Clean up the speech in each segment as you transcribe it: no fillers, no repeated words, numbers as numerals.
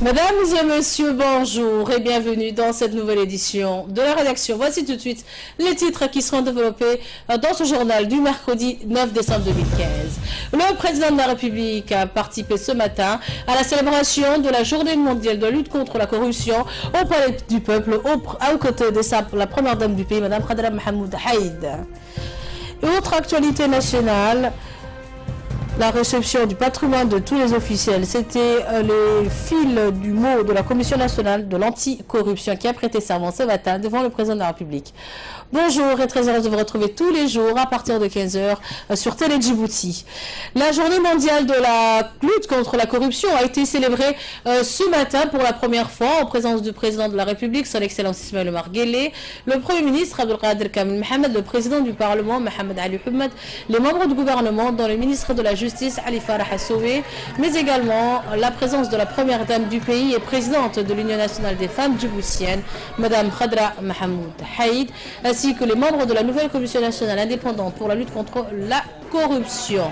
Mesdames et messieurs, bonjour et bienvenue dans cette nouvelle édition de la rédaction. Voici tout de suite les titres qui seront développés dans ce journal du mercredi 9 décembre 2015. Le président de la République a participé ce matin à la célébration de la journée mondiale de lutte contre la corruption au Palais du Peuple, aux côtés de la première dame du pays, Mme Khadra Mohamed Haïd. Et autre actualité nationale, la réception du patrimoine de tous les officiels, c'était les fils du mot de la Commission nationale de l'anticorruption qui a prêté serment ce matin devant le président de la République. Bonjour et très heureuse de vous retrouver tous les jours à partir de 15 h sur Télé Djibouti. La journée mondiale de la lutte contre la corruption a été célébrée ce matin pour la première fois en présence du président de la République, son Excellence Ismaël Omar Guelleh, le Premier ministre Abdelkader Kamel Mohamed, le président du Parlement Mohamed Ali Oumed, les membres du gouvernement dont le ministre de la Justice Ali Farah Assoué, mais également la présence de la première dame du pays et présidente de l'Union nationale des femmes djiboutiennes, Mme Khadra Mohamed Haïd, ainsi que les membres de la nouvelle Commission nationale indépendante pour la lutte contre la corruption.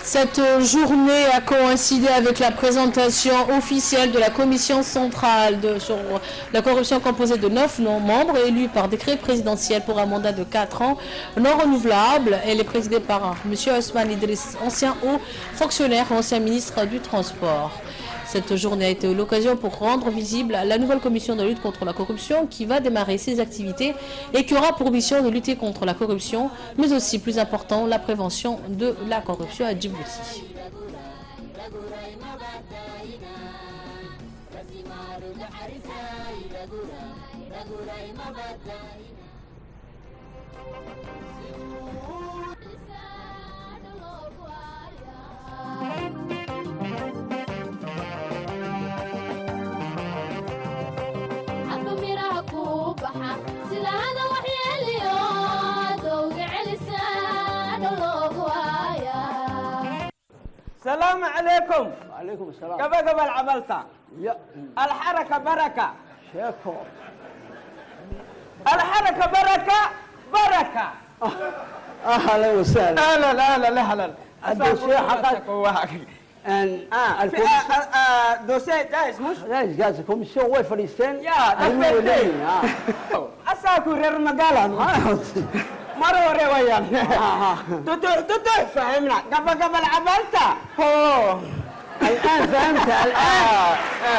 Cette journée a coïncidé avec la présentation officielle de la commission centrale sur la corruption composée de 9 membres élus par décret présidentiel pour un mandat de 4 ans non renouvelable. Elle est présidée par M. Ousmane Idriss, ancien haut fonctionnaire, ancien ministre du Transport. Cette journée a été l'occasion pour rendre visible la nouvelle commission de lutte contre la corruption qui va démarrer ses activités et qui aura pour mission de lutter contre la corruption, mais aussi, plus important, la prévention de la corruption à Djibouti. السلام عليكم. وعليكم السلام. قبل عملتها. يا الحركة بركة. شيخو. الحركة بركة بركة. اهلا وسهلا. اهلا اهلا اهلا. الدوسيه حقك ان دوسيه جاهز مش؟ جاهز جاهز كوميسيون وين فلسطين؟ يا دفعتين. اساكو رير مقالة. مرة ويان. توتو فهمنا قبل عملتها. الان فهمت الان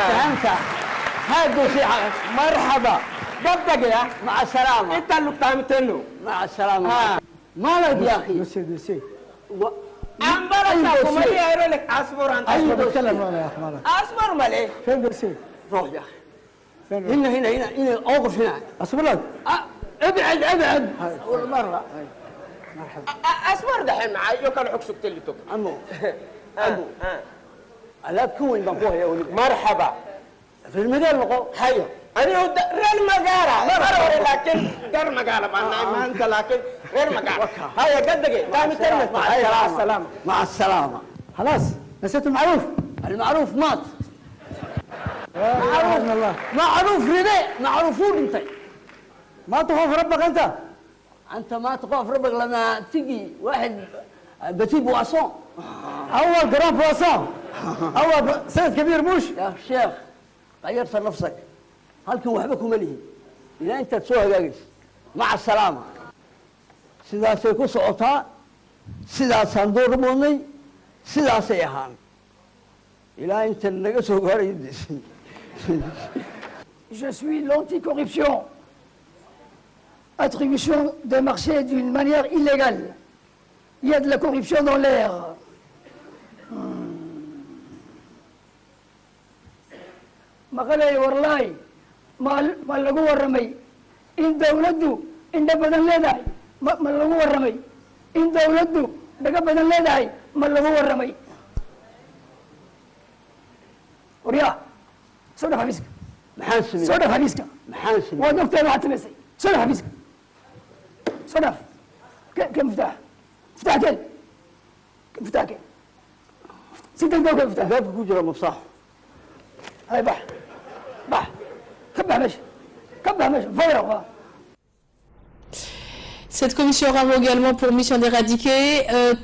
فهمت. هاي الدوسيه حقك. مرحبا. قبل يا مع السلامة. انت اللي قامتنو. مع السلامة. مالك يا اخي؟ دوسي أمبارح كم اللي يقول لك أصبر أنت أصبر بتكلم أنا يا أخي مالك أصبر مالي فين دوسي؟ روح يا اخي. فين هنا اوقف هنا. أصبر لك ابعد. أول مرة مرحبا أصبر دحين معي يمكن حكسك تلي توك عمو لا تكون بقوه يا ولد. مرحبا في المجال بقوه. هيا أنا غير مقارة مرة لكن غير مقارة ما أنت لكن غير مقارة هيا قدقي دامي تلمس مع السلامة مع السلامة. خلاص نسيت المعروف. المعروف مات. معروف الله معروف رداء معروفون انت. ما تخاف ربك انت ما تخاف ربك لما تجي واحد بتي بواسون. أول جرام بواسون أول سيد كبير مش يا شيخ غيرت نفسك. halkan waxba kuma lihi ilaa intaad soo hagaagayso maca salaama. sidaasay ku socotaa, sidaasaan doormoodnay, sidaasay ahaan ilaa inta naga soo gaarayo. Je suis l'anticorruption. Attribution de marché d'une manière illégale. Il y a de la corruption dans l'air. مقالي والله ما لقوا الرمي إن دولته إن بدن لداي ما لقوا الرمي إن دولته دق بدن لداي ما لقوا الرمي وريا سودا خميسك محاسن سودا خميسك محاسن ودكتور واحد تمسي سودا خميسك سودا كم مفتاح مفتاح كم مفتاح كم ستة دقايق كم مفتاح كيف كجرة مصح هاي بح كبها ماشي فيرا. Cette commission aura également pour mission d'éradiquer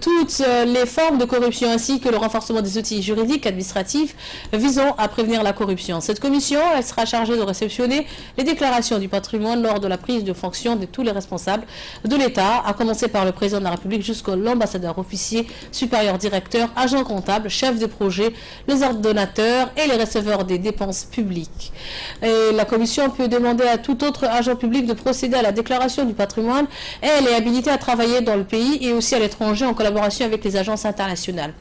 toutes les formes de corruption ainsi que le renforcement des outils juridiques, administratifs visant à prévenir la corruption. Cette commission, elle sera chargée de réceptionner les déclarations du patrimoine lors de la prise de fonction de tous les responsables de l'État, à commencer par le président de la République jusqu'à l'ambassadeur, officier, supérieur, directeur, agent comptable, chef de projet, les ordonnateurs et les receveurs des dépenses publiques. Et la commission peut demander à tout autre agent public de procéder à la déclaration du patrimoine. Elle est habilitée à travailler dans le pays et aussi à l'étranger en collaboration avec les agences internationales.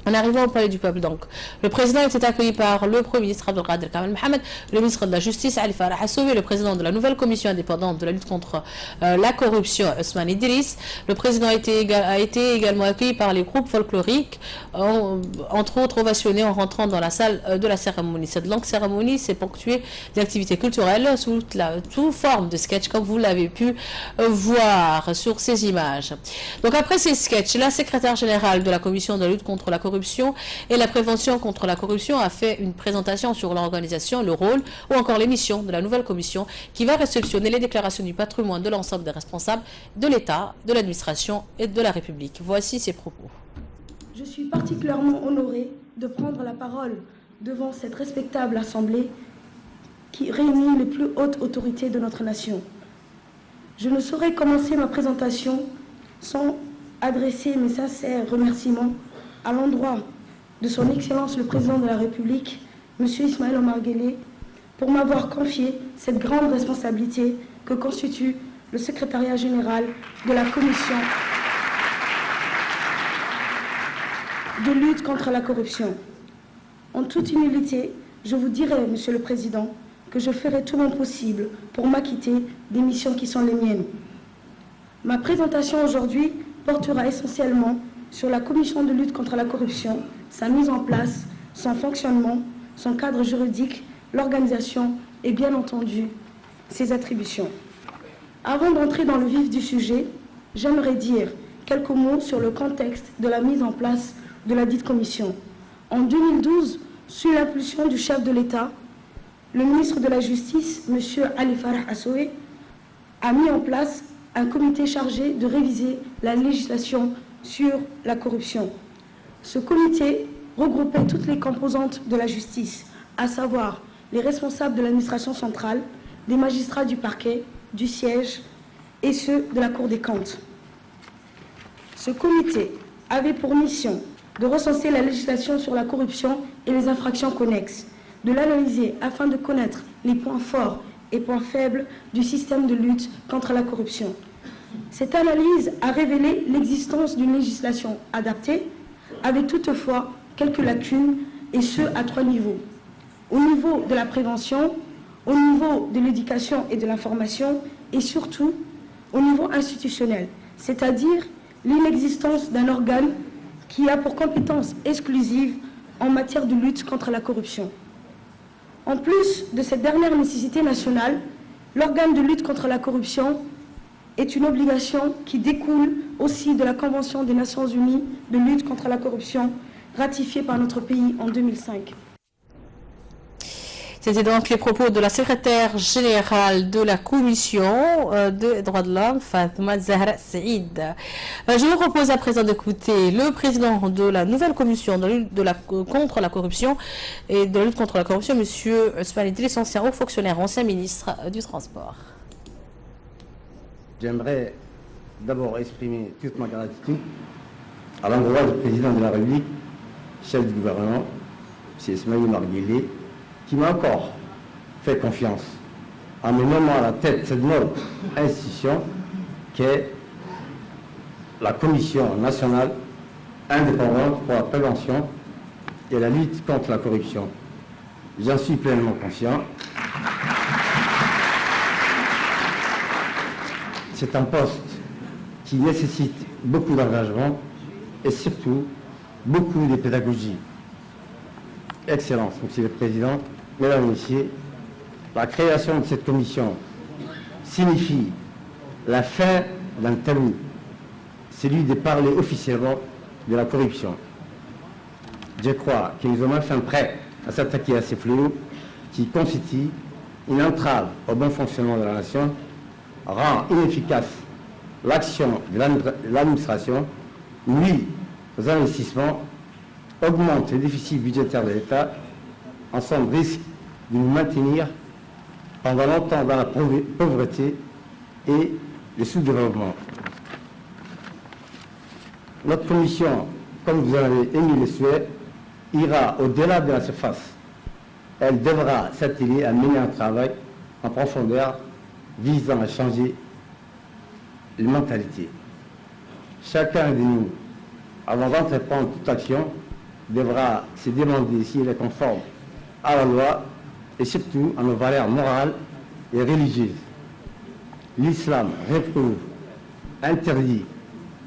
En arrivant au palais du peuple, donc, le président était accueilli par le Premier ministre Abdelkader Kamel Mohamed, le ministre de la Justice Ali Farah Assoué, le président de la nouvelle commission indépendante de la lutte contre la corruption Ousmane Idriss. Le président a été également accueilli par les groupes folkloriques, entre autres ovationnés en rentrant dans la salle de la cérémonie. Cette longue cérémonie s'est ponctuée d'activités culturelles sous forme de sketch, comme vous l'avez pu voir sur ces images. Donc après ces sketchs, la secrétaire générale de la commission de la lutte contre la corruption et la prévention contre la corruption a fait une présentation sur l'organisation, le rôle ou encore les missions de la nouvelle commission qui va réceptionner les déclarations du patrimoine de l'ensemble des responsables de l'État, de l'administration et de la République. Voici ses propos. Je suis particulièrement honorée de prendre la parole devant cette respectable assemblée qui réunit les plus hautes autorités de notre nation. Je ne saurais commencer ma présentation sans adresser mes sincères remerciements à l'endroit de son Excellence le Président de la République, M. Ismaël Omar Guelleh, pour m'avoir confié cette grande responsabilité que constitue le secrétariat général de la Commission de lutte contre la corruption. En toute humilité, je vous dirai, Monsieur le Président, que je ferai tout mon possible pour m'acquitter des missions qui sont les miennes. Ma présentation aujourd'hui portera essentiellement sur la commission de lutte contre la corruption, sa mise en place, son fonctionnement, son cadre juridique, l'organisation et bien entendu ses attributions. Avant d'entrer dans le vif du sujet, j'aimerais dire quelques mots sur le contexte de la mise en place de la dite commission. En 2012, sous l'impulsion du chef de l'État, le ministre de la Justice, M. Ali Farah Assoué, a mis en place un comité chargé de réviser la législation sur la corruption. Ce comité regroupait toutes les composantes de la justice, à savoir les responsables de l'administration centrale, des magistrats du parquet, du siège et ceux de la Cour des comptes. Ce comité avait pour mission de recenser la législation sur la corruption et les infractions connexes, de l'analyser afin de connaître les points forts et points faibles du système de lutte contre la corruption. Cette analyse a révélé l'existence d'une législation adaptée, avec toutefois quelques lacunes, et ce à 3 niveaux. Au niveau de la prévention, au niveau de l'éducation et de l'information, et surtout au niveau institutionnel, c'est-à-dire l'inexistence d'un organe qui a pour compétence exclusive en matière de lutte contre la corruption. En plus de cette dernière nécessité nationale, l'organe de lutte contre la corruption est une obligation qui découle aussi de la Convention des Nations Unies de lutte contre la corruption, ratifiée par notre pays en 2005. C'était donc les propos de la secrétaire générale de la Commission des droits de l'homme, Fatma Zahra Saïd. Je vous propose à présent d'écouter le président de la nouvelle commission de lutte contre la corruption et de la lutte contre la corruption, M. Ousmane Idriss, ancien haut fonctionnaire, ancien ministre du Transport. J'aimerais d'abord exprimer toute ma gratitude à l'endroit du président de la République, chef du gouvernement, M. Ismaël Omar Guelleh, qui m'a encore fait confiance en me nommant à la tête de cette noble institution qu'est la Commission nationale indépendante pour la prévention et la lutte contre la corruption. J'en suis pleinement conscient. C'est un poste qui nécessite beaucoup d'engagement et surtout beaucoup de pédagogie. Excellences, Monsieur le Président, Mesdames et Messieurs, la création de cette commission signifie la fin d'un tabou, celui de parler officiellement de la corruption. Je crois que nous sommes enfin prêts à s'attaquer à ces fléaux qui constituent une entrave au bon fonctionnement de la nation, rend inefficace l'action de l'administration, nuit aux investissements, augmente le déficit budgétaire de l'État, en somme risque de nous maintenir pendant longtemps dans la pauvreté et le sous-développement. Notre commission, comme vous en avez émis le souhait, ira au-delà de la surface. Elle devra s'atteler à mener un travail en profondeur visant à changer les mentalités. Chacun de nous, avant d'entreprendre toute action, devra se demander s'il est conforme à la loi et surtout à nos valeurs morales et religieuses. L'islam réprouve, interdit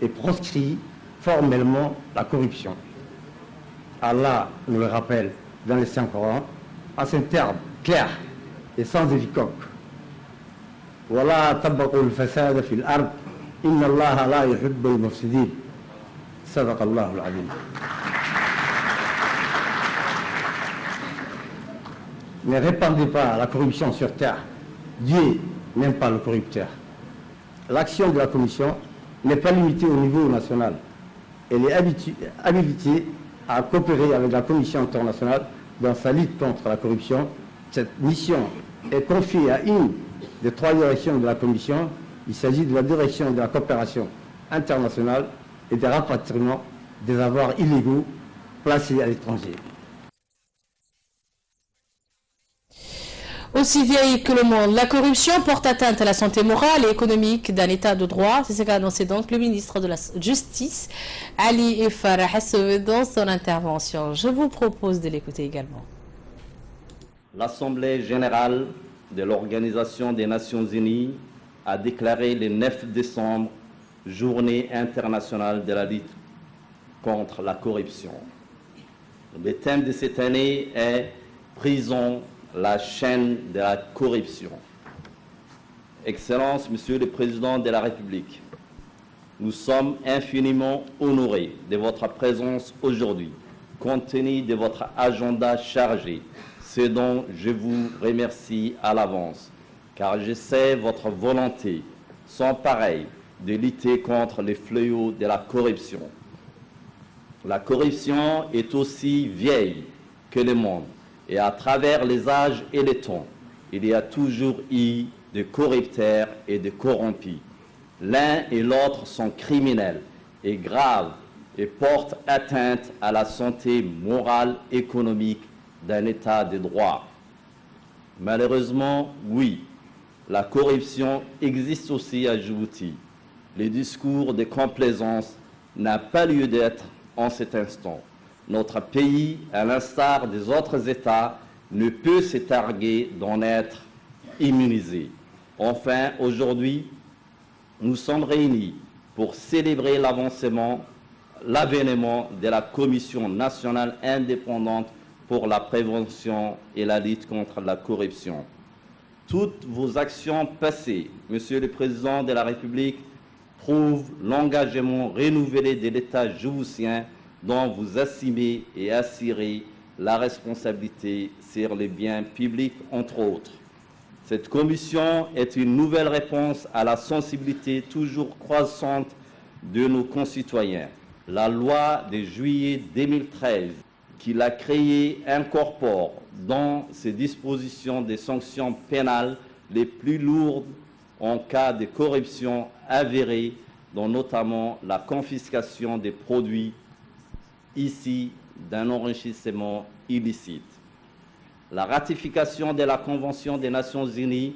et proscrit formellement la corruption. Allah nous le rappelle dans le Saint-Coran en ces termes clairs et sans équivoque. ولا تبغوا الفساد في الأرض إن الله لا يحب المفسدين. صدق الله العظيم. Ne répandez pas la corruption sur terre. Dieu n'aime pas le corrupteur. L'action de la Commission n'est pas limitée au niveau national. Elle est habilitée à coopérer avec la Commission internationale dans sa lutte contre la corruption. Cette mission est confiée à une des trois directions de la Commission. Il s'agit de la direction de la coopération internationale et des rapatriements des avoirs illégaux placés à l'étranger. Aussi vieille que le monde, la corruption porte atteinte à la santé morale et économique d'un état de droit. C'est ce qu'a annoncé donc le ministre de la Justice, Ali Farah Hassoumi, dans son intervention. Je vous propose de l'écouter également. L'Assemblée générale de l'Organisation des Nations Unies a déclaré le 9 décembre Journée internationale de la lutte contre la corruption. Le thème de cette année est « Prison, la chaîne de la corruption ». Excellence, Monsieur le Président de la République, nous sommes infiniment honorés de votre présence aujourd'hui, compte tenu de votre agenda chargé, ce dont je vous remercie à l'avance, car je sais votre volonté sans pareille de lutter contre les fléaux de la corruption. La corruption est aussi vieille que le monde, et à travers les âges et les temps, il y a toujours eu de corrupteurs et de corrompus. L'un et l'autre sont criminels et graves et portent atteinte à la santé morale et économique d'un État de droit. Malheureusement, oui, la corruption existe aussi à Djibouti. Le discours de complaisance n'a pas lieu d'être en cet instant. Notre pays, à l'instar des autres États, ne peut se targuer d'en être immunisé. Enfin, aujourd'hui, nous sommes réunis pour célébrer l'avènement de la Commission nationale indépendante pour la prévention et la lutte contre la corruption. Toutes vos actions passées, Monsieur le Président de la République, prouvent l'engagement renouvelé de l'État djiboutien dont vous assumez et assurez la responsabilité sur les biens publics, entre autres. Cette commission est une nouvelle réponse à la sensibilité toujours croissante de nos concitoyens. La loi de juillet 2013 qui l'a créée incorpore dans ses dispositions des sanctions pénales les plus lourdes en cas de corruption avérée, dont notamment la confiscation des produits issus d'un enrichissement illicite. La ratification de la Convention des Nations Unies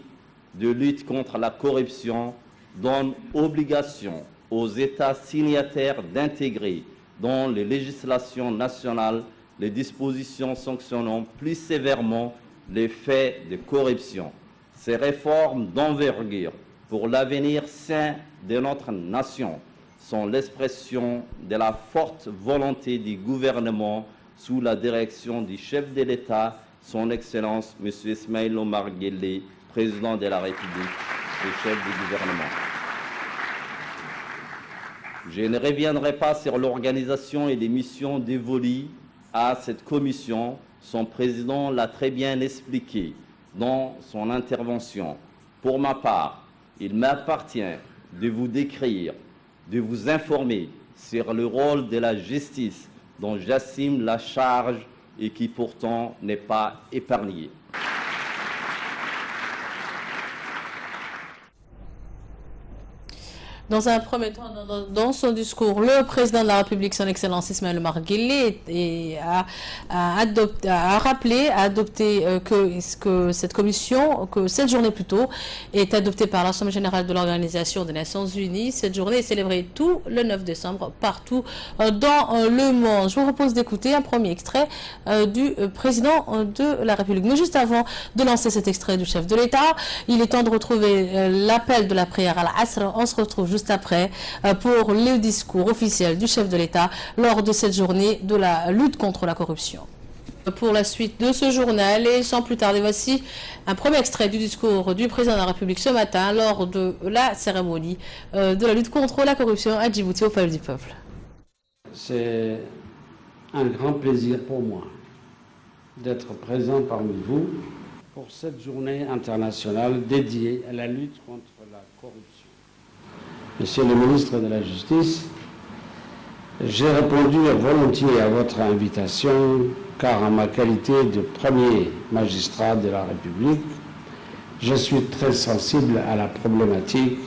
de lutte contre la corruption donne obligation aux États signataires d'intégrer dans les législations nationales les dispositions sanctionnant plus sévèrement les faits de corruption. Ces réformes d'envergure pour l'avenir sain de notre nation sont l'expression de la forte volonté du gouvernement sous la direction du chef de l'État, son Excellence M. Ismaïla Omar Guelleh, président de la République et chef du gouvernement. Je ne reviendrai pas sur l'organisation et les missions dévolues à cette commission. Son président l'a très bien expliqué dans son intervention. Pour ma part, il m'appartient de vous décrire, de vous informer sur le rôle de la justice dont j'assume la charge et qui pourtant n'est pas épargné. Dans un premier temps, dans son discours, le président de la République, son Excellence Ismaïla Omar Guelleh, a adopté que cette commission, que cette journée plutôt, est adoptée par l'Assemblée générale de l'Organisation des Nations Unies. Cette journée est célébrée tout le 9 décembre partout dans le monde. Je vous propose d'écouter un premier extrait du président de la République. Mais juste avant de lancer cet extrait du chef de l'État, il est temps de retrouver l'appel de la prière à l'Asr. On se retrouve juste après pour le discours officiel du chef de l'État lors de cette journée de la lutte contre la corruption. Pour la suite de ce journal, et sans plus tarder, voici un premier extrait du discours du président de la République ce matin lors de la cérémonie de la lutte contre la corruption à Djibouti au Palais du Peuple. C'est un grand plaisir pour moi d'être présent parmi vous pour cette journée internationale dédiée à la lutte contre la corruption. Monsieur le ministre de la Justice, j'ai répondu volontiers à votre invitation car en ma qualité de premier magistrat de la République, je suis très sensible à la problématique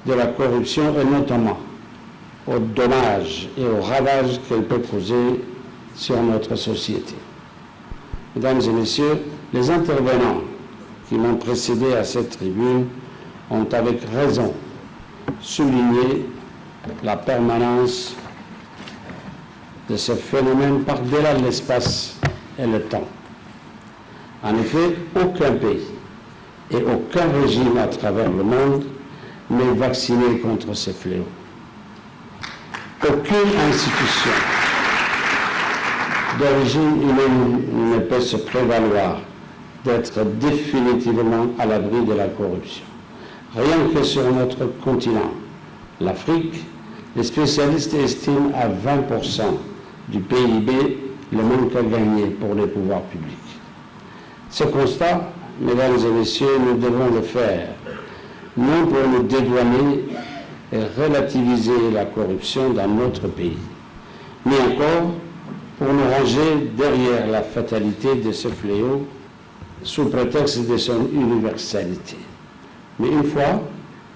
de la corruption et notamment aux dommages et aux ravages qu'elle peut causer sur notre société. Mesdames et messieurs, les intervenants qui m'ont précédé à cette tribune ont avec raison souligné la permanence de ce phénomène par-delà l'espace et le temps. En effet, aucun pays et aucun régime à travers le monde n'est vacciné contre ce fléau. Aucune institution d'origine humaine ne peut se prévaloir d'être définitivement à l'abri de la corruption. Rien que sur notre continent, l'Afrique, les spécialistes estiment à 20% du PIB le manque à gagner pour les pouvoirs publics. Ce constat, mesdames et messieurs, nous devons le faire, non pour nous dédouaner et relativiser la corruption dans notre pays, mais encore pour nous ranger derrière la fatalité de ce fléau sous prétexte de son universalité. Mais une fois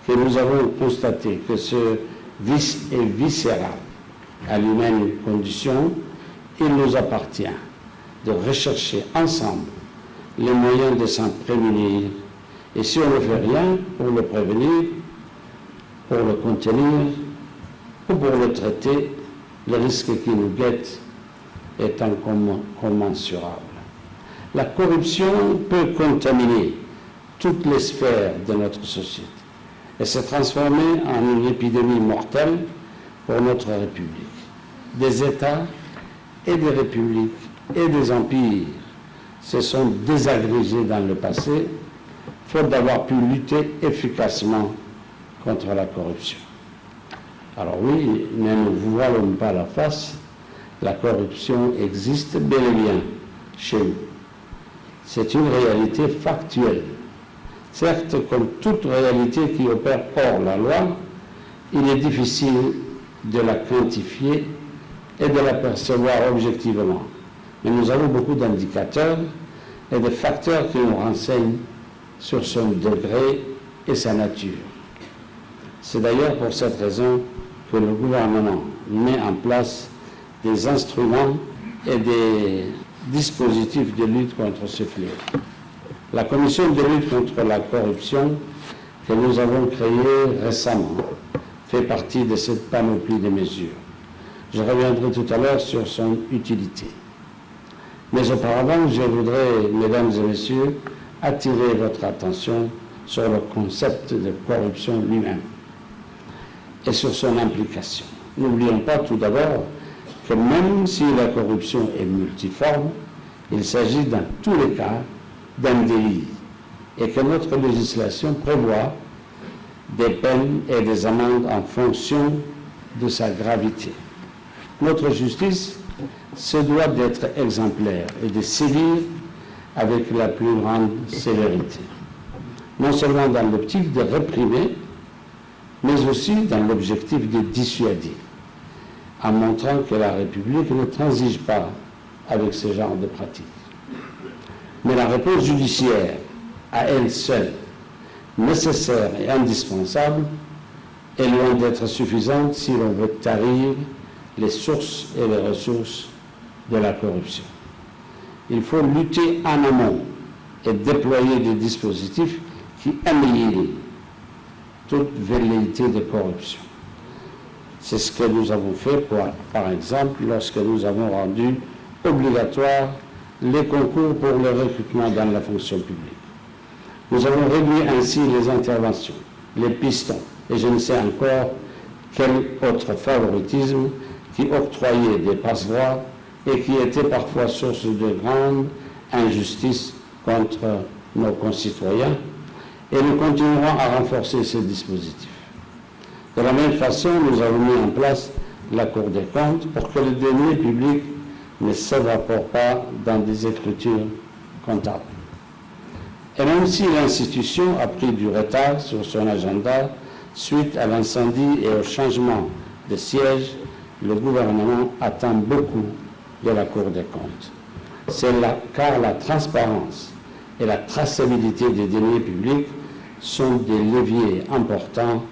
que nous avons constaté que ce vice est viscéral à l'humaine condition, il nous appartient de rechercher ensemble les moyens de s'en prémunir. Et si on ne fait rien pour le prévenir, pour le contenir ou pour le traiter, le risque qui nous guette est incommensurable. La corruption peut contaminer toutes les sphères de notre société et se transformer en une épidémie mortelle pour notre République. Des États et des républiques et des empires se sont désagrégés dans le passé, faute d'avoir pu lutter efficacement contre la corruption. Alors oui, ne nous voilons pas la face, la corruption existe bel et bien chez nous. C'est une réalité factuelle. Certes, comme toute réalité qui opère hors la loi, il est difficile de la quantifier et de la percevoir objectivement. Mais nous avons beaucoup d'indicateurs et de facteurs qui nous renseignent sur son degré et sa nature. C'est d'ailleurs pour cette raison que le gouvernement met en place des instruments et des dispositifs de lutte contre ce fléau. La commission de lutte contre la corruption que nous avons créée récemment fait partie de cette panoplie de mesures. Je reviendrai tout à l'heure sur son utilité. Mais auparavant, je voudrais, mesdames et messieurs, attirer votre attention sur le concept de corruption lui-même et sur son implication. N'oublions pas tout d'abord que même si la corruption est multiforme, il s'agit dans tous les cas d'un délit et que notre législation prévoit des peines et des amendes en fonction de sa gravité. Notre justice se doit d'être exemplaire et de sévir avec la plus grande sévérité, non seulement dans l'optique de réprimer, mais aussi dans l'objectif de dissuader, en montrant que la République ne transige pas avec ce genre de pratiques. Mais la réponse judiciaire, à elle seule, nécessaire et indispensable, est loin d'être suffisante si l'on veut tarir les sources et les ressources de la corruption. Il faut lutter en amont et déployer des dispositifs qui annihilent toute velléité de corruption. C'est ce que nous avons fait, par exemple, lorsque nous avons rendu obligatoire les concours pour le recrutement dans la fonction publique. Nous avons réduit ainsi les interventions, les pistons, et je ne sais encore quel autre favoritisme qui octroyait des passe-droits et qui était parfois source de grande injustice contre nos concitoyens, et nous continuerons à renforcer ces dispositifs. De la même façon, nous avons mis en place la Cour des comptes pour que les deniers publics ne s'évaporent pas dans des écritures comptables. Et même si l'institution a pris du retard sur son agenda suite à l'incendie et au changement de siège, le gouvernement attend beaucoup de la Cour des comptes. C'est là car la transparence et la traçabilité des deniers publics sont des leviers importants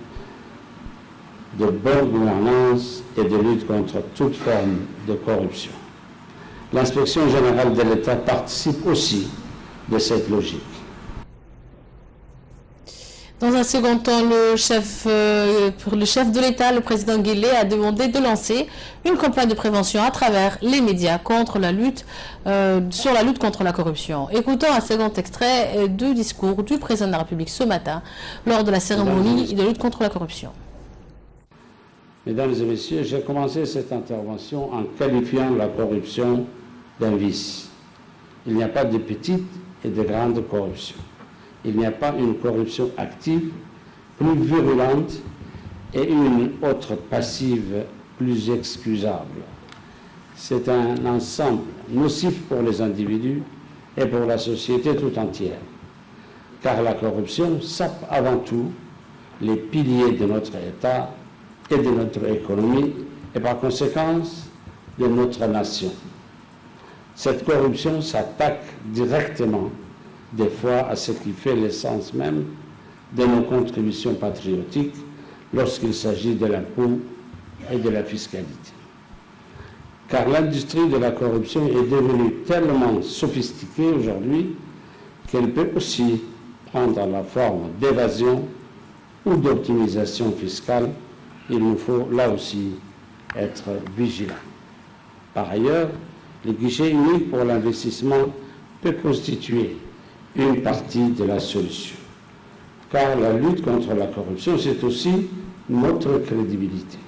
de bonne gouvernance et de lutte contre toute forme de corruption. L'inspection générale de l'État participe aussi de cette logique. Dans un second temps, pour le chef de l'État, le président Guelleh a demandé de lancer une campagne de prévention à travers les médias contre la lutte, sur la lutte contre la corruption. Écoutons un second extrait du discours du président de la République ce matin lors de la cérémonie de lutte contre la corruption. Mesdames et messieurs, j'ai commencé cette intervention en qualifiant la corruption d'un vice. Il n'y a pas de petite et de grande corruption. Il n'y a pas une corruption active, plus virulente, et une autre passive, plus excusable. C'est un ensemble nocif pour les individus et pour la société tout entière. Car la corruption sape avant tout les piliers de notre État et de notre économie, et par conséquent de notre nation. Cette corruption s'attaque directement des fois à ce qui fait l'essence même de nos contributions patriotiques lorsqu'il s'agit de l'impôt et de la fiscalité. Car l'industrie de la corruption est devenue tellement sophistiquée aujourd'hui qu'elle peut aussi prendre la forme d'évasion ou d'optimisation fiscale. Il nous faut là aussi être vigilants. Par ailleurs, le guichet unique pour l'investissement peut constituer une partie de la solution. Car la lutte contre la corruption, c'est aussi notre crédibilité,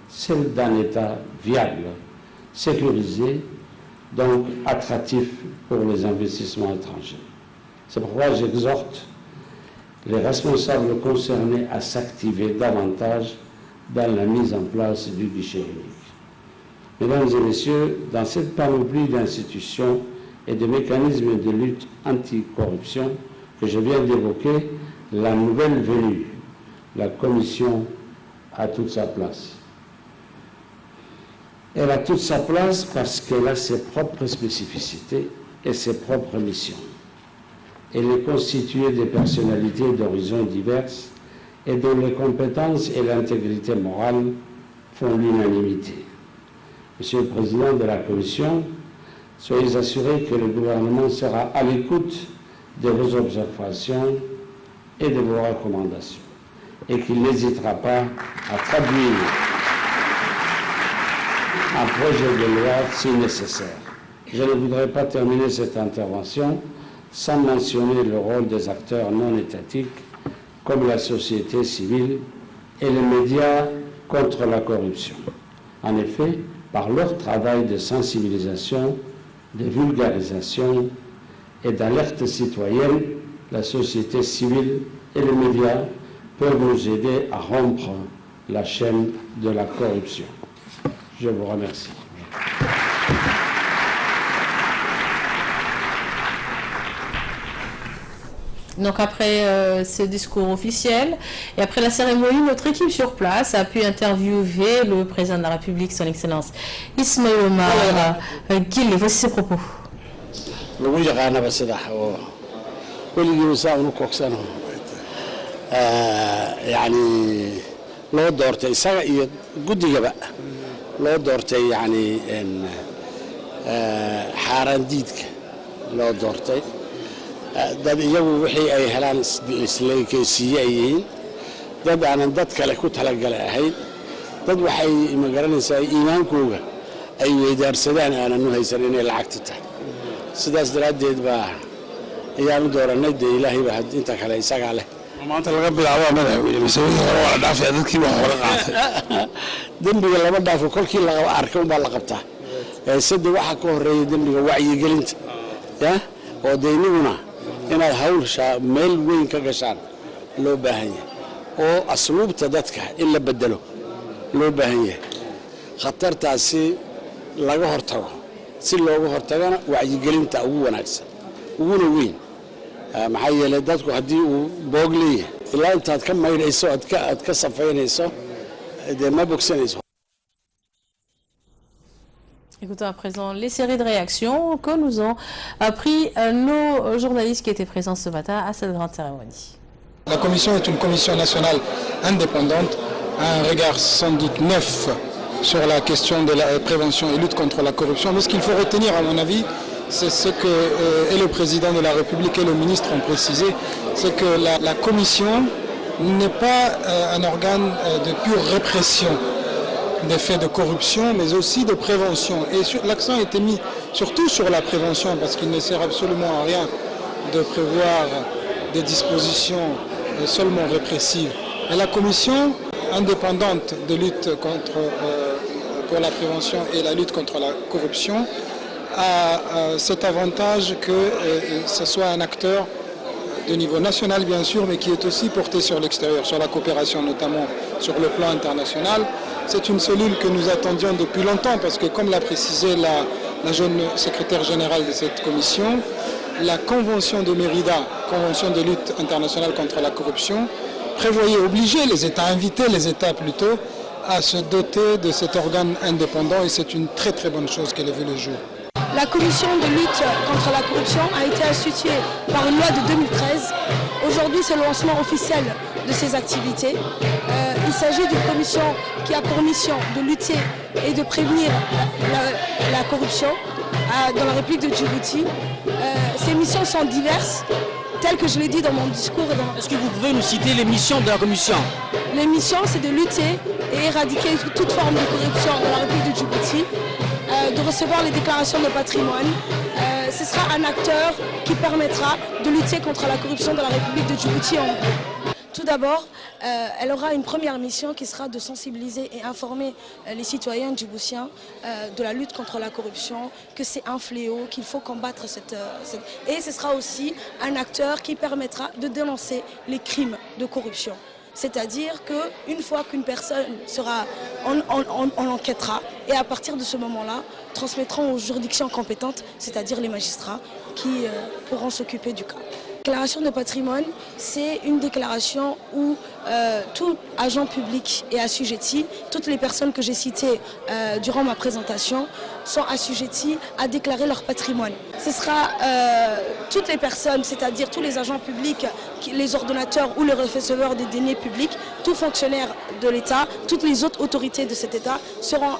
celle d'un État viable, sécurisé, donc attractif pour les investissements étrangers. C'est pourquoi j'exhorte les responsables concernés à s'activer davantage dans la mise en place du guichet unique. Mesdames et messieurs, dans cette panoplie d'institutions et de mécanismes de lutte anticorruption que je viens d'évoquer, la nouvelle venue, la Commission, a toute sa place. Elle a toute sa place parce qu'elle a ses propres spécificités et ses propres missions. Elle est constituée de personnalités d'horizons diverses et dont les compétences et l'intégrité morale font l'unanimité. Monsieur le Président de la Commission, soyez assurés que le gouvernement sera à l'écoute de vos observations et de vos recommandations et qu'il n'hésitera pas à traduire un projet de loi si nécessaire. Je ne voudrais pas terminer cette intervention sans mentionner le rôle des acteurs non étatiques comme la société civile et les médias contre la corruption. En effet, par leur travail de sensibilisation, de vulgarisation et d'alerte citoyenne, la société civile et les médias peuvent nous aider à rompre la chaîne de la corruption. Je vous remercie. Donc après ce discours officiel et après la cérémonie, notre équipe sur place a pu interviewer le président de la République, son Excellence Ismaïl Omar Guelleh. Voici ses propos. يعني loo doortay isaga iyo guddigaba loo doortay yani xaaraan diidka loo doortay dad iyagu wixii ay helaan isleekaysiiye ay yihiin dad aanan dad kale ku talagalay ahayn dad waxay magaranaysaa iimaankooga ay weydaarsadaan aanan u haysan inay lacagta tahay sidaas daraaddeed baa ayaan u dooranay dee ilaahay baa inta kale isagaa leh maanta laga bilaabo madaxweyne mas'uuliyadda hore waa la dhaafay dadkii wax hore qaatay dembiga lama dhaafo kolkii la arkay baa la qabtaa saddex waxa ka horeeya dembiga wacyigelinta ya oo deyniguna inaad hawsha meel weyn ka gashaan loo baahan yahay oo asluubta dadka in la bedelo loo baahan yahay khatartaasi laga hortago si looga hortagana wacyigelinta ugu wanaagsan uguna weyn maxaa yeelay dadku haddii uu boog leeyahay ilaa intaad ka maydhayso aad ka safaynayso dee ma bogsanayso. Écoutons à présent les séries de réactions que nous ont appris nos journalistes qui étaient présents ce matin à cette grande cérémonie. La commission est une commission nationale indépendante, un regard sans doute neuf sur la question de la prévention et lutte contre la corruption. Mais ce qu'il faut retenir, à mon avis, c'est ce que et le président de la République et le ministre ont précisé, c'est que la commission n'est pas un organe de pure répression des faits de corruption, mais aussi de prévention. Et l'accent a été mis surtout sur la prévention, parce qu'il ne sert absolument à rien de prévoir des dispositions seulement répressives. Et la commission indépendante de lutte pour la prévention et la lutte contre la corruption a cet avantage que ce soit un acteur de niveau national bien sûr, mais qui est aussi porté sur l'extérieur, sur la coopération notamment sur le plan international. C'est une cellule que nous attendions depuis longtemps parce que, comme l'a précisé la jeune secrétaire générale de cette commission, la Convention de Mérida, Convention de lutte internationale contre la corruption, prévoyait, obligeait les États, invitait les États plutôt, à se doter de cet organe indépendant et c'est une très très bonne chose qu'elle ait vu le jour. La commission de lutte contre la corruption a été instituée par une loi de 2013. Aujourd'hui, c'est le lancement officiel de ces activités. Il s'agit d'une commission qui a pour mission de lutter et de prévenir la corruption dans la République de Djibouti. Ces missions sont diverses, telles que je l'ai dit dans mon discours. Est-ce que vous pouvez nous citer les missions de la commission? Les missions, c'est de lutter et éradiquer toute forme de corruption dans la République de Djibouti, de recevoir les déclarations de patrimoine. Ce sera un acteur qui permettra de lutter contre la corruption dans la République de Djibouti en gros. Tout d'abord, elle aura une première mission qui sera de sensibiliser et informer les citoyens djiboutiens de la lutte contre la corruption, que c'est un fléau, qu'il faut combattre Et ce sera aussi un acteur qui permettra de dénoncer les crimes de corruption. C'est-à-dire qu'une fois qu'une personne sera, on enquêtera et à partir de ce moment-là, transmettront aux juridictions compétentes, c'est-à-dire les magistrats, qui pourront s'occuper du cas. La déclaration de patrimoine, c'est une déclaration où tout agent public est assujetti, toutes les personnes que j'ai citées durant ma présentation sont assujetties à déclarer leur patrimoine. Ce sera toutes les personnes, c'est-à-dire tous les agents publics, les ordonnateurs ou les receveurs des deniers publics, tous fonctionnaires de l'État, toutes les autres autorités de cet État seront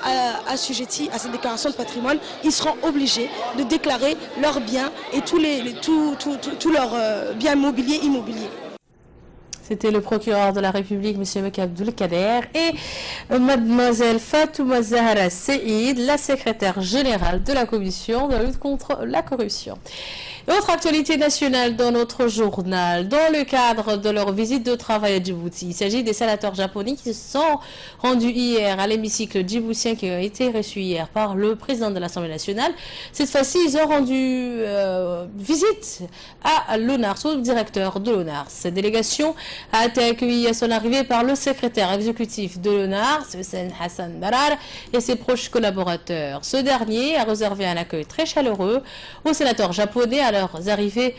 assujettis à cette déclaration de patrimoine. Ils seront obligés de déclarer leurs biens et tous leurs biens mobiliers, immobiliers. C'était le procureur de la République, M. Mekki Abdulkader, et Mademoiselle Fatouma Zahra Seïd, la secrétaire générale de la Commission de la lutte contre la corruption. Autre actualité nationale dans notre journal, dans le cadre de leur visite de travail à Djibouti, il s'agit des sénateurs japonais qui se sont rendus hier à l'hémicycle djiboutien qui a été reçu hier par le président de l'Assemblée nationale. Cette fois-ci, ils ont rendu visite à l'ONARS, au directeur de l'ONARS. Cette délégation a été accueillie à son arrivée par le secrétaire exécutif de l'ONARS, Hussein Hassan Darar, et ses proches collaborateurs. Ce dernier a réservé un accueil très chaleureux aux sénateurs japonais à leur arrivée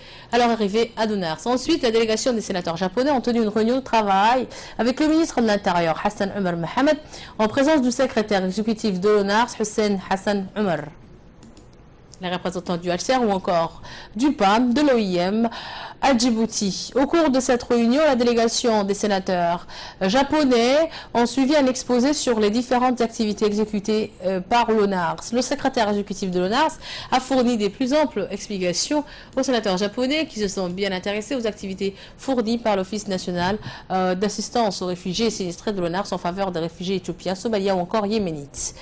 à l'ONARS. Ensuite, la délégation des sénateurs japonais ont tenu une réunion de travail avec le ministre de l'Intérieur, Hassan Omar Mohamed, en présence du secrétaire exécutif de l'ONARS, Hussein Hassan Omar, les représentants du HCR ou encore du PAM, de l'OIM à Djibouti. Au cours de cette réunion, la délégation des sénateurs japonais ont suivi un exposé sur les différentes activités exécutées par l'ONARS. Le secrétaire exécutif de l'ONARS a fourni des plus amples explications aux sénateurs japonais qui se sont bien intéressés aux activités fournies par l'Office national d'assistance aux réfugiés sinistrés de l'ONARS en faveur des réfugiés éthiopiens, somaliens ou encore yéménites.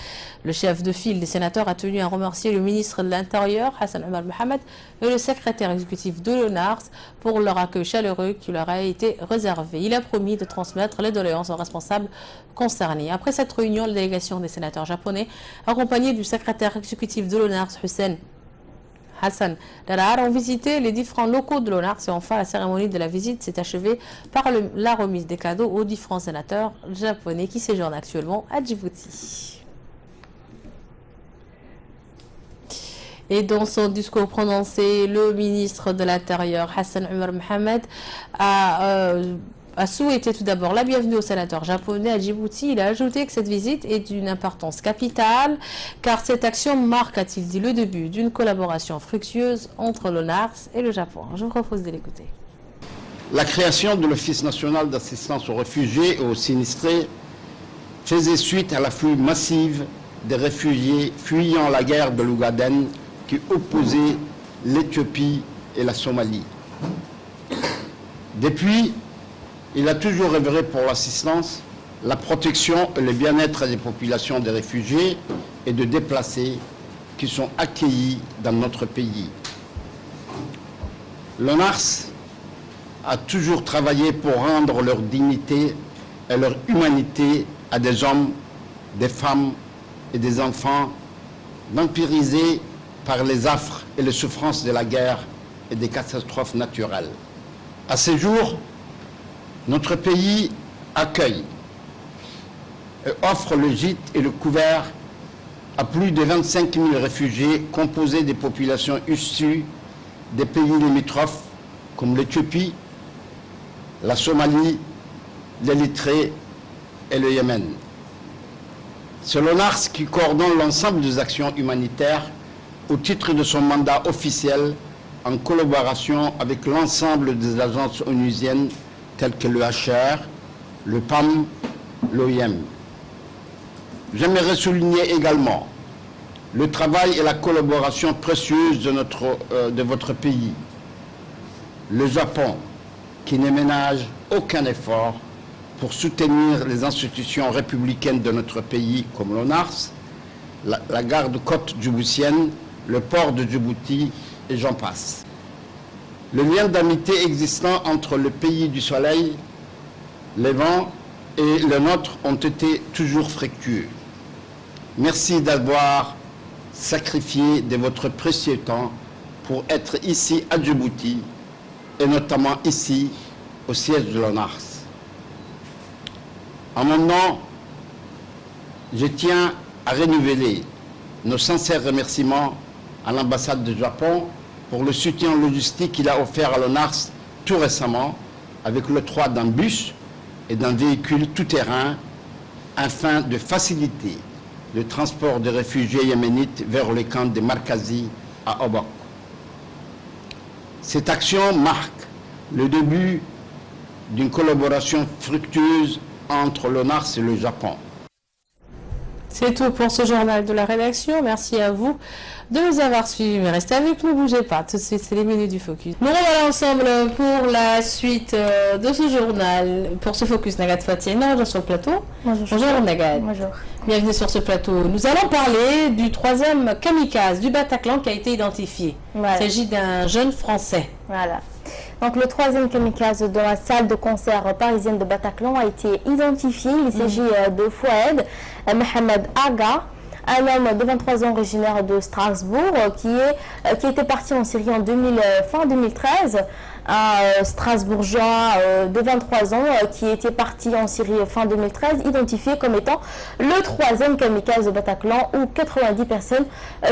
Le chef de file des sénateurs a tenu à remercier le ministre de l'Intérieur, Hassan Omar Mohamed, et le secrétaire exécutif de l'ONARS pour leur accueil chaleureux qui leur a été réservé. Il a promis de transmettre les doléances aux responsables concernés. Après cette réunion, la délégation des sénateurs japonais, accompagnée du secrétaire exécutif de l'ONARS, Hussein Hassan Darar, ont visité les différents locaux de l'ONARS et enfin la cérémonie de la visite s'est achevée par la remise des cadeaux aux différents sénateurs japonais qui séjournent actuellement à Djibouti. Et dans son discours prononcé, le ministre de l'Intérieur, Hassan Omar Mohamed, a souhaité tout d'abord la bienvenue aux sénateurs japonais à Djibouti. Il a ajouté que cette visite est d'une importance capitale, car cette action marque, a-t-il dit, le début d'une collaboration fructueuse entre l'ONARS et le Japon. Je vous propose de l'écouter. La création de l'Office national d'assistance aux réfugiés et aux sinistrés faisait suite à l'afflux massif des réfugiés fuyant la guerre de l'Ogaden qui opposait l'Éthiopie et la Somalie. Depuis, il a toujours œuvré pour l'assistance, la protection et le bien-être des populations des réfugiés et de déplacés qui sont accueillis dans notre pays. L'ONARS a toujours travaillé pour rendre leur dignité et leur humanité à des hommes, des femmes et des enfants vampirisés par les affres et les souffrances de la guerre et des catastrophes naturelles. À ce jour, notre pays accueille et offre le gîte et le couvert à plus de 25 000 réfugiés composés des populations issues des pays limitrophes comme l'Éthiopie, la Somalie, l'Érythrée et le Yémen. C'est l'ONARS qui coordonne l'ensemble des actions humanitaires au titre de son mandat officiel en collaboration avec l'ensemble des agences onusiennes telles que le HCR, le PAM, l'OIM. J'aimerais souligner également le travail et la collaboration précieuse de votre pays, le Japon, qui ne ménage aucun effort pour soutenir les institutions républicaines de notre pays comme l'ONARS, la garde-côte djiboutienne, le port de Djibouti et j'en passe. Le lien d'amitié existant entre le pays du soleil, les vents et le nôtre ont été toujours fructueux. Merci d'avoir sacrifié de votre précieux temps pour être ici à Djibouti et notamment ici au siège de l'ONARS. En mon nom, je tiens à renouveler nos sincères remerciements à l'ambassade du Japon pour le soutien logistique qu'il a offert à l'ONARS tout récemment avec l'octroi d'un bus et d'un véhicule tout-terrain afin de faciliter le transport des réfugiés yéménites vers le camp de Markazi à Obok. Cette action marque le début d'une collaboration fructueuse entre l'ONARS et le Japon. C'est tout pour ce journal de la rédaction. Merci à vous de nous avoir suivis. Mais restez avec nous, ne bougez pas. Tout de suite, c'est les minutes du Focus. Nous revoilà ensemble pour la suite de ce journal, pour ce Focus. Nagat Fatih sur le plateau. Bonjour Nagat. Bonjour. Bienvenue sur ce plateau. Nous allons parler du troisième kamikaze du Bataclan qui a été identifié. Voilà. Il s'agit d'un jeune Français. Voilà. Donc le troisième kamikaze dans la salle de concert parisienne de Bataclan a été identifié. Il s'agit de Fouad Mohamed Aga, un homme de 23 ans originaire de Strasbourg qui était parti en Syrie en fin 2013. Un Strasbourgeois de 23 ans qui était parti en Syrie fin 2013, identifié comme étant le troisième kamikaze de Bataclan où 90 personnes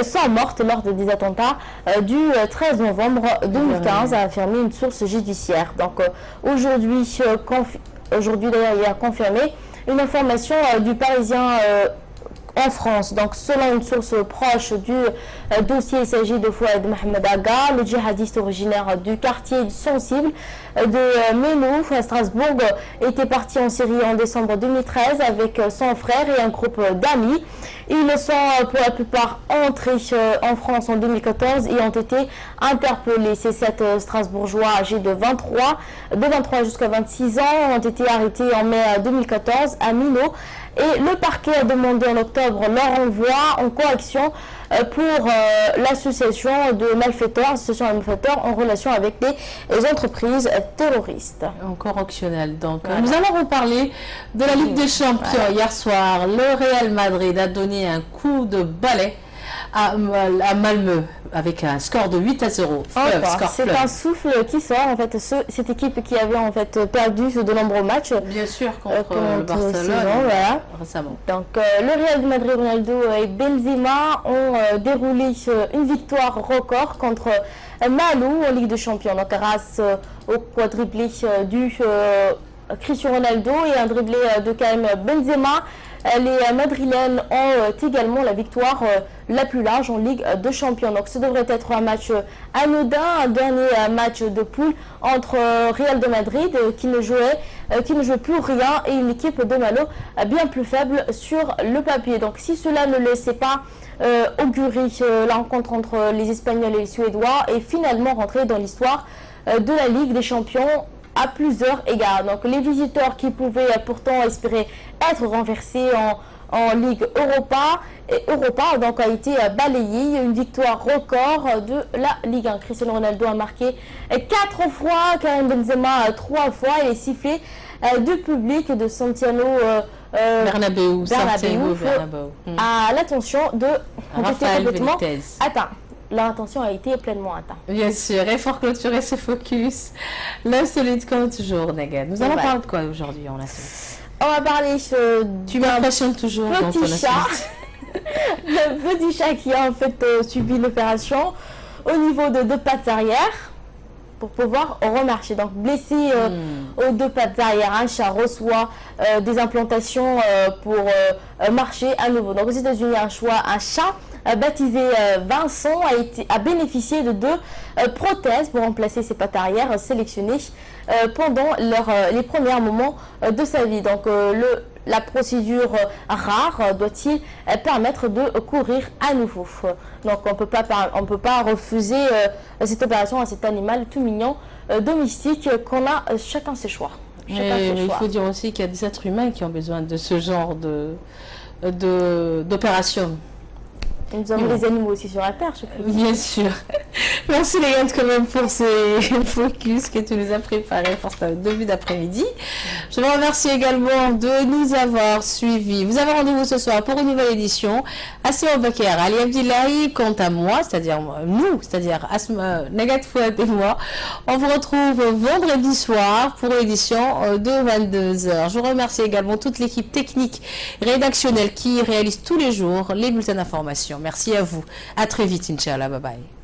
sont mortes lors des attentats du 13 novembre 2015, a affirmé une source judiciaire. Donc aujourd'hui d'ailleurs, il a confirmé une information du Parisien en France. Donc, selon une source proche du dossier, il s'agit de Fouad Mohamed Aga, le djihadiste originaire du quartier sensible de Menou, à Strasbourg, était parti en Syrie en décembre 2013 avec son frère et un groupe d'amis. Ils sont pour la plupart entrés en France en 2014 et ont été interpellés. Ces 7 Strasbourgeois âgés de 23 jusqu'à 26 ans ont été arrêtés en mai 2014 à Minot. Et le parquet a demandé en octobre leur envoi en correction pour l'association de malfaiteurs, en relation avec des entreprises terroristes. En correctionnel. Donc, nous allons reparler de la Ligue des Champions. Hier soir, le Real Madrid a donné un coup de balai à Malmö avec un score de 8-0. C'est un souffle qui sort en fait. Cette équipe qui avait en fait perdu de nombreux matchs. Bien sûr contre le Barcelone récemment. Donc le Real de Madrid, Ronaldo et Benzema ont déroulé une victoire record contre Malmö en Ligue des Champions. Donc grâce au quadruplé du Cristiano Ronaldo et un triplé de Karim Benzema, les Madrilènes ont également la victoire la plus large en Ligue de Champions. Donc ce devrait être un match anodin, un dernier match de poule entre Real de Madrid qui ne jouait plus rien et une équipe de Malmö bien plus faible sur le papier. Donc si cela ne laissait pas augurer la rencontre entre les Espagnols et les Suédois et finalement rentrer dans l'histoire de la Ligue des Champions à plusieurs égards. Donc les visiteurs qui pouvaient pourtant espérer être renversés en Ligue Europa donc a été balayé. Une victoire record de la Ligue 1. Cristiano Ronaldo a marqué 4 fois, Karim Benzema 3 fois et les sifflets du public de Santiago Bernabéu. À l'attention de Raphaël Benitez. L'attention a été pleinement atteinte. Bien sûr, et pour clôturer ce focus, l'absolute comme toujours, Nagat. Nous allons parler de quoi aujourd'hui en la suite? On va parler tu m'impressionnes toujours dans ton petit chat. Le petit chat qui a en fait subi l'opération au niveau de 2 pattes arrière pour pouvoir remarcher. Donc blessé aux 2 pattes arrière, un chat reçoit des implantations pour marcher à nouveau. Donc aux États-Unis, un chat baptisé Vincent a bénéficié de 2 prothèses pour remplacer ses pattes arrière sélectionnées pendant les premiers moments de sa vie. Donc la procédure rare doit-il permettre de courir à nouveau. Donc on peut pas refuser cette opération à cet animal tout mignon domestique qu'on a chacun ses choix. Il faut dire aussi qu'il y a des êtres humains qui ont besoin de ce genre d'opération. Nous avons les animaux aussi sur la terre, je crois. Bien sûr. Merci les gars quand même pour ces focus que tu nous as préparés pour ce début d'après-midi. Je vous remercie également de nous avoir suivis. Vous avez rendez-vous ce soir pour une nouvelle édition. Asma Bakr, Ali Abdillahi, quant à moi, c'est-à-dire nous, c'est-à-dire Asma, Nagat Fouad et moi, on vous retrouve vendredi soir pour une édition de 22h. Je vous remercie également toute l'équipe technique rédactionnelle qui réalise tous les jours les bulletins d'information. Merci à vous. À très vite, Inch'Allah. Bye bye.